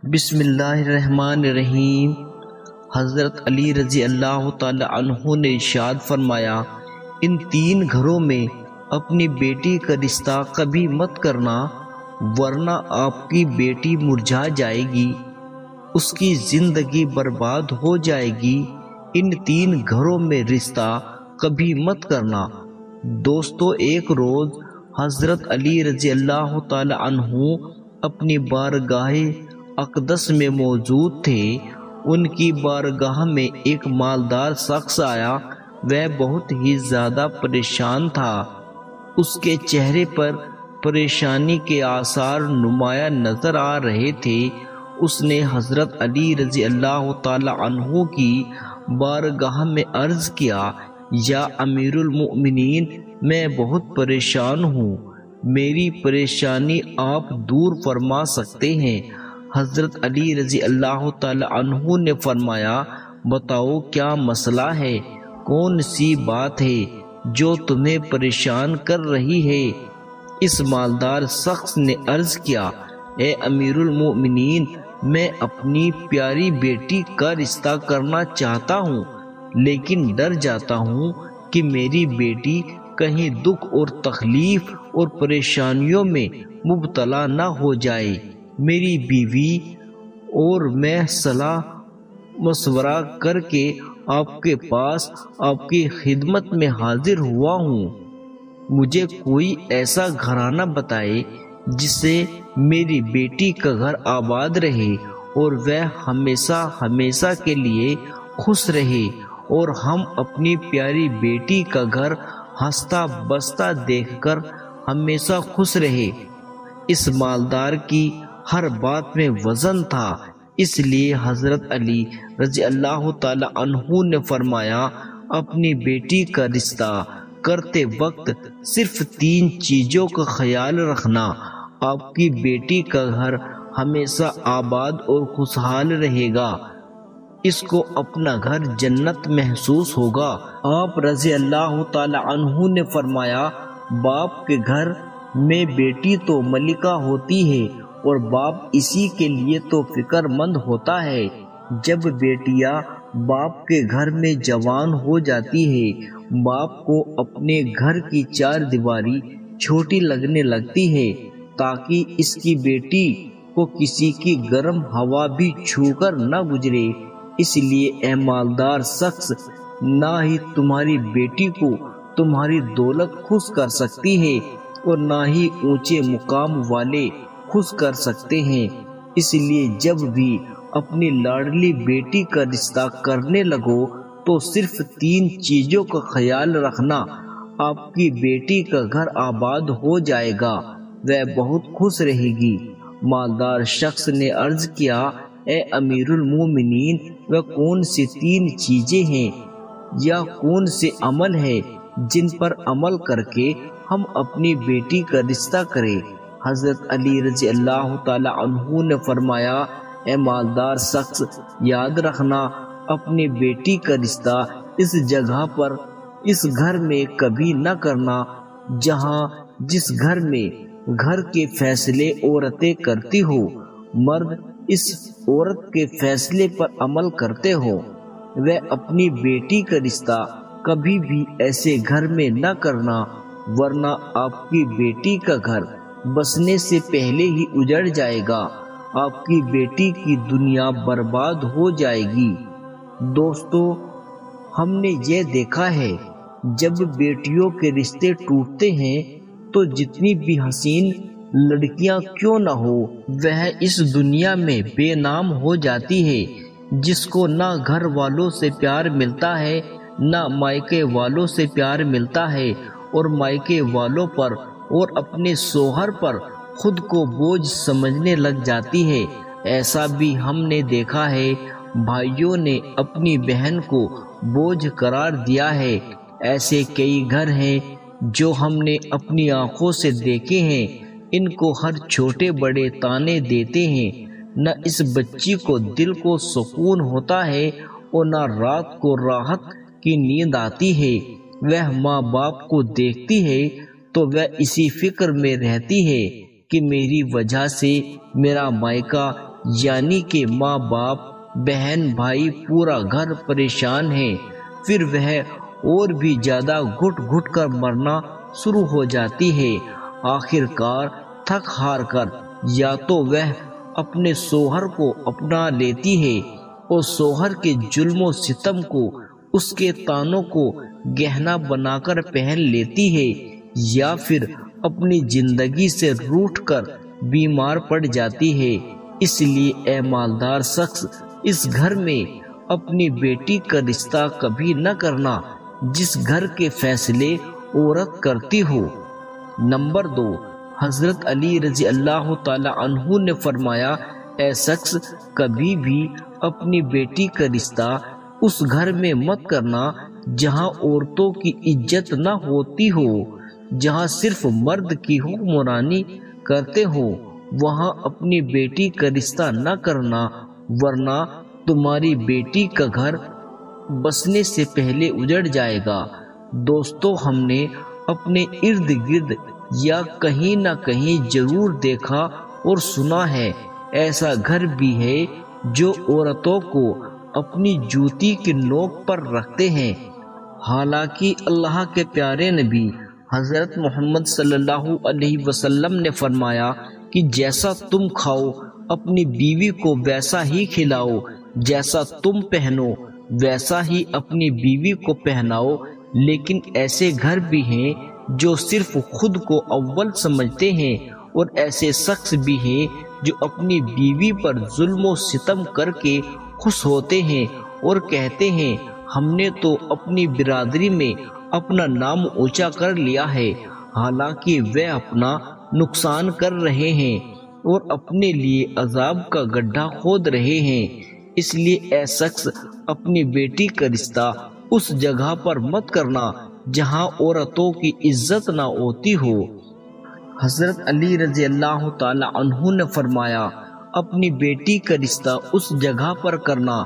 بسم اللہ الرحمن الرحیم۔ حضرت علی رضی اللہ تعالی عنہ نے ارشاد فرمایا، ان 3 گھروں میں اپنی بیٹی کا رشتہ کبھی مت کرنا، ورنہ آپ کی بیٹی مرجھا جائے گی، اس کی زندگی برباد ہو جائے گی۔ ان 3 گھروں میں رشتہ کبھی مت کرنا۔ دوستو، ایک روز حضرت علی رضی اللہ تعالی عنہ اپنی بارگاہ اقدس میں موجود تھے۔ ان کی بارگاہ میں ایک مالدار شخص آیا۔ وہ بہت ہی زیادہ پریشان تھا۔ اس کے چہرے پر پریشانی کے آثار نمایاں نظر آ رہے تھے۔ اس نے حضرت علی رضی اللہ تعالی عنہ کی بارگاہ میں عرض کیا، یا امیر المؤمنین، میں بہت پریشان ہوں، میری پریشانی آپ دور فرما سکتے ہیں؟ حضرت علی رضی اللہ تعالی عنہ نے فرمایا، بتاؤ کیا مسئلہ ہے، کون سی بات ہے جو تمہیں پریشان کر رہی ہے؟ اس مالدار شخص نے عرض کیا، اے امیر المؤمنین، میں اپنی پیاری بیٹی کا رشتہ کرنا چاہتا ہوں، لیکن ڈر جاتا ہوں کہ میری بیٹی کہیں دکھ اور تکلیف اور پریشانیوں میں مبتلا نہ ہو جائے۔ میری بیوی اور میں صلاح مشورہ کر کے آپ کے پاس آپ کی خدمت میں حاضر ہوا ہوں۔ مجھے کوئی ایسا گھرانہ بتائے جس سے میری بیٹی کا گھر آباد رہے اور وہ ہمیشہ ہمیشہ کے لیے خوش رہے، اور ہم اپنی پیاری بیٹی کا گھر ہنستا بستا دیکھ کر ہمیشہ خوش رہے۔ اس مالدار کی ہر بات میں وزن تھا، اس لیے حضرت علی رضی اللہ تعالی عنہ نے فرمایا، اپنی بیٹی کا رشتہ کرتے وقت صرف 3 چیزوں کا خیال رکھنا، آپ کی بیٹی کا گھر ہمیشہ آباد اور خوشحال رہے گا، اس کو اپنا گھر جنت محسوس ہوگا۔ آپ رضی اللہ تعالی عنہ نے فرمایا، باپ کے گھر میں بیٹی تو ملکہ ہوتی ہے، اور باپ اسی کے لیے تو فکر مند ہوتا ہے۔ جب بیٹیاں باپ کے گھر میں جوان ہو جاتی ہے، باپ کو اپنے گھر کی 4 دیواری چھوٹی لگنے لگتی ہے، تاکہ اس کی بیٹی کو کسی کی گرم ہوا بھی چھو کر نہ گزرے۔ اس لیے اے مالدار شخص، نہ ہی تمہاری بیٹی کو تمہاری دولت خوش کر سکتی ہے، اور نہ ہی اونچے مقام والے خوش کر سکتے ہیں۔ اس لیے جب بھی اپنی لاڈلی بیٹی کا رشتہ کرنے لگو تو صرف 3 چیزوں کا خیال رکھنا، آپ کی بیٹی کا گھر آباد ہو جائے گا، وہ بہت خوش رہے گی۔ مالدار شخص نے عرض کیا، اے امیر المومنین، وہ کون سی 3 چیزیں ہیں یا کون سے عمل ہے جن پر عمل کر کے ہم اپنی بیٹی کا رشتہ کریں؟ حضرت علی رضی اللہ تعالی عنہ نے فرمایا، اے مالدار شخص، یاد رکھنا، اپنی بیٹی کا رشتہ اس جگہ پر، اس گھر میں کبھی نہ کرنا جس گھر میں گھر کے فیصلے عورتیں کرتی ہو، مرد اس عورت کے فیصلے پر عمل کرتے ہو۔ وہ اپنی بیٹی کا رشتہ کبھی بھی ایسے گھر میں نہ کرنا، ورنہ آپ کی بیٹی کا گھر بسنے سے پہلے ہی اجڑ جائے گا، آپ کی بیٹی کی دنیا برباد ہو جائے گی۔ دوستو، ہم نے یہ دیکھا ہے، جب بیٹیوں کے رشتے ٹوٹتے ہیں تو جتنی بھی حسین لڑکیاں کیوں نہ ہو، وہ اس دنیا میں بے نام ہو جاتی ہے۔ جس کو نہ گھر والوں سے پیار ملتا ہے، نہ مائکے والوں سے پیار ملتا ہے، اور مائکے والوں پر اور اپنے شوہر پر خود کو بوجھ سمجھنے لگ جاتی ہے۔ ایسا بھی ہم نے دیکھا ہے، بھائیوں نے اپنی بہن کو بوجھ قرار دیا ہے۔ ایسے کئی گھر ہیں جو ہم نے اپنی آنکھوں سے دیکھے ہیں، ان کو ہر چھوٹے بڑے تانے دیتے ہیں، نہ اس بچی کو دل کو سکون ہوتا ہے اور نہ رات کو راحت کی نیند آتی ہے۔ وہ ماں باپ کو دیکھتی ہے تو وہ اسی فکر میں رہتی ہے کہ میری وجہ سے میرا مائکہ یعنی کہ ماں باپ بہن بھائی پورا گھر پریشان ہے، پھر وہ اور بھی زیادہ گھٹ گھٹ کر مرنا شروع ہو جاتی ہے۔ آخر کار تھک ہار کر یا تو وہ اپنے شوہر کو اپنا لیتی ہے اور شوہر کے ظلم و ستم کو، اس کے طعنوں کو گہنا بنا کر پہن لیتی ہے، یا پھر اپنی زندگی سے روٹھ کر بیمار پڑ جاتی ہے۔ اس لیے اے مالدار شخص، اس گھر میں اپنی بیٹی کا رشتہ کبھی نہ کرنا جس گھر کے فیصلے عورت کرتی ہو۔ نمبر 2، حضرت علی رضی اللہ تعالی عنہ نے فرمایا، اے شخص، کبھی بھی اپنی بیٹی کا رشتہ اس گھر میں مت کرنا جہاں عورتوں کی عزت نہ ہوتی ہو، جہاں صرف مرد کی حکمرانی کرتے ہو، وہاں اپنی بیٹی کا رشتہ نہ کرنا، ورنہ تمہاری بیٹی کا گھر بسنے سے پہلے اجڑ جائے گا۔ دوستو، ہم نے اپنے ارد گرد یا کہیں نہ کہیں ضرور دیکھا اور سنا ہے، ایسا گھر بھی ہے جو عورتوں کو اپنی جوتی کی نوک پر رکھتے ہیں۔ حالانکہ اللہ کے پیارے نبی حضرت محمد صلی اللہ علیہ وسلم نے فرمایا کہ جیسا تم کھاؤ اپنی بیوی کو ویسا ہی کھلاؤ، جیسا تم پہنو ویسا ہی اپنی بیوی کو پہناؤ۔ لیکن ایسے گھر بھی ہیں جو صرف خود کو اول سمجھتے ہیں، اور ایسے شخص بھی ہیں جو اپنی بیوی پر ظلم و ستم کر کے خوش ہوتے ہیں اور کہتے ہیں ہم نے تو اپنی برادری میں اپنا نام اونچا کر لیا ہے، حالانکہ وہ اپنا نقصان کر رہے ہیں اور اپنے لیے عذاب کا گڈھا کھود رہے ہیں۔ اس لیے اے شخص، اپنی بیٹی کا رشتہ اس جگہ پر مت کرنا جہاں عورتوں کی عزت نہ ہوتی ہو۔ حضرت علی رضی اللہ تعالی عنہ نے فرمایا، اپنی بیٹی کا رشتہ اس جگہ پر کرنا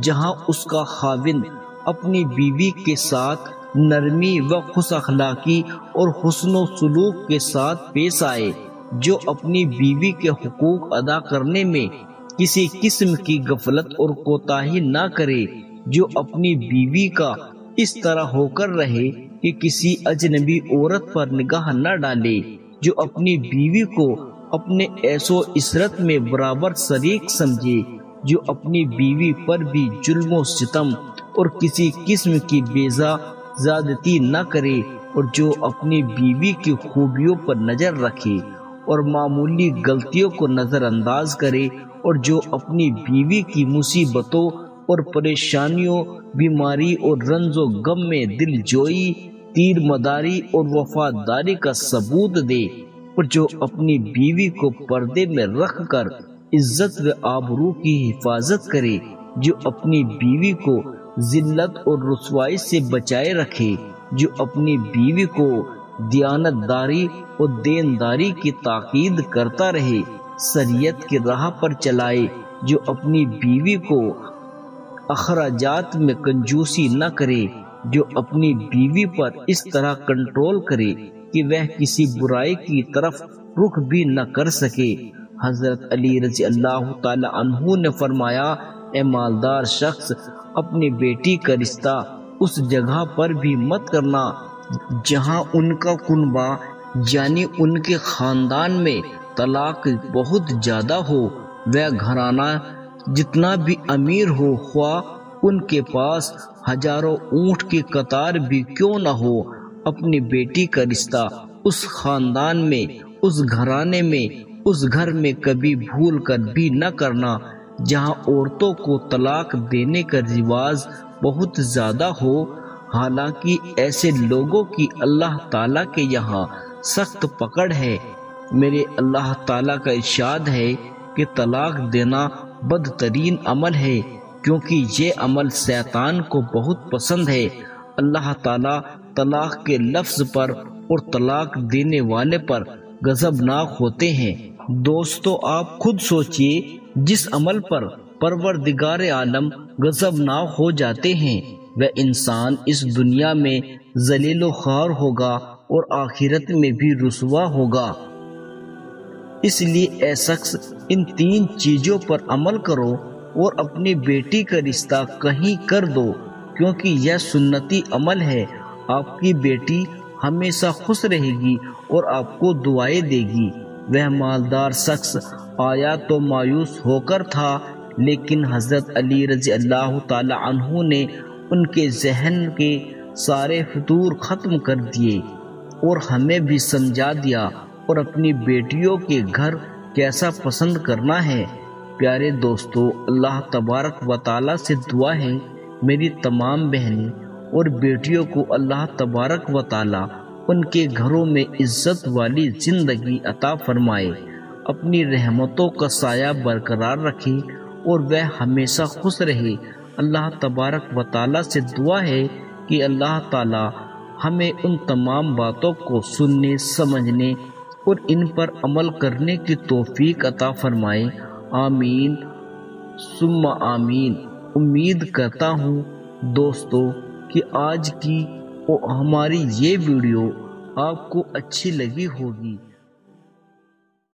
جہاں اس کا خاوند اپنی بیوی کے ساتھ نرمی و خوش اخلاقی اور حسن و سلوک کے ساتھ پیش آئے، جو اپنی بیوی کے حقوق ادا کرنے میں کسی قسم کی غفلت اور کوتاہی نہ کرے، جو اپنی بیوی کا اس طرح ہو کر رہے کہ کسی اجنبی عورت پر نگاہ نہ ڈالے، جو اپنی بیوی کو اپنے عیش و عشرت میں برابر شریک سمجھے، جو اپنی بیوی پر بھی ظلم و ستم اور کسی قسم کی بیزا زیادتی نہ کرے، اور جو اپنی بیوی کی خوبیوں پر نظر رکھے اور معمولی غلطیوں کو نظر انداز کرے، اور جو اپنی بیوی کی مصیبتوں اور پریشانیوں، بیماری اور رنج و غم میں دل جوئی، تیر مداری اور وفاداری کا ثبوت دے، اور جو اپنی بیوی کو پردے میں رکھ کر عزت و آبرو کی حفاظت کرے، جو اپنی بیوی کو ذلت اور رسوائی سے بچائے رکھے، جو اپنی بیوی کو دیانتداری اور دینداری کی تاکید کرتا رہے، شریعت کی راہ پر چلائے، جو اپنی بیوی کو اخراجات میں کنجوسی نہ کرے، جو اپنی بیوی پر اس طرح کنٹرول کرے کہ وہ کسی برائی کی طرف رخ بھی نہ کر سکے۔ حضرت علی رضی اللہ تعالی عنہ نے فرمایا، اے مالدار شخص، اپنی بیٹی کا رشتہ اس جگہ پر بھی مت کرنا جہاں ان کا کنبہ یعنی ان کے خاندان میں طلاق بہت زیادہ ہو۔ وہ گھرانہ جتنا بھی امیر ہو، خواہ ان کے پاس ہزاروں اونٹ کی قطار بھی کیوں نہ ہو، اپنی بیٹی کا رشتہ اس خاندان میں، اس گھرانے میں، اس گھر میں کبھی بھول کر بھی نہ کرنا جہاں عورتوں کو طلاق دینے کا رواج بہت زیادہ ہو۔ حالانکہ ایسے لوگوں کی اللہ تعالیٰ کے یہاں سخت پکڑ ہے۔ میرے اللہ تعالیٰ کا ارشاد ہے کہ طلاق دینا بدترین عمل ہے، کیونکہ یہ عمل شیطان کو بہت پسند ہے۔ اللہ تعالیٰ طلاق کے لفظ پر اور طلاق دینے والے پر غضبناک ہوتے ہیں۔ دوستو، آپ خود سوچئے، جس عمل پر پروردگار عالم غضبناک ہو جاتے ہیں، وہ انسان اس دنیا میں ذلیل و خوار ہوگا اور آخرت میں بھی رسوا ہوگا۔ اس لیے اے شخص ان 3 چیزوں پر عمل کرو اور اپنی بیٹی کا رشتہ کہیں کر دو، کیونکہ یہ سنتی عمل ہے۔ آپ کی بیٹی ہمیشہ خوش رہے گی اور آپ کو دعائیں دے گی۔ وہ مالدار شخص آیا تو مایوس ہو کر تھا، لیکن حضرت علی رضی اللہ تعالی عنہ نے ان کے ذہن کے سارے فتور ختم کر دیے اور ہمیں بھی سمجھا دیا اور اپنی بیٹیوں کے گھر کیسا پسند کرنا ہے۔ پیارے دوستو، اللہ تبارک و تعالیٰ سے دعا ہے میری تمام بہنیں اور بیٹیوں کو اللہ تبارک و تعالیٰ ان کے گھروں میں عزت والی زندگی عطا فرمائے، اپنی رحمتوں کا سایہ برقرار رکھے اور وہ ہمیشہ خوش رہے۔ اللہ تبارک و تعالیٰ سے دعا ہے کہ اللہ تعالیٰ ہمیں ان تمام باتوں کو سننے، سمجھنے اور ان پر عمل کرنے کی توفیق عطا فرمائے۔ آمین ثم آمین۔ امید کرتا ہوں دوستو کہ آج کی ہماری یہ ویڈیو آپ کو اچھی لگی ہوگی۔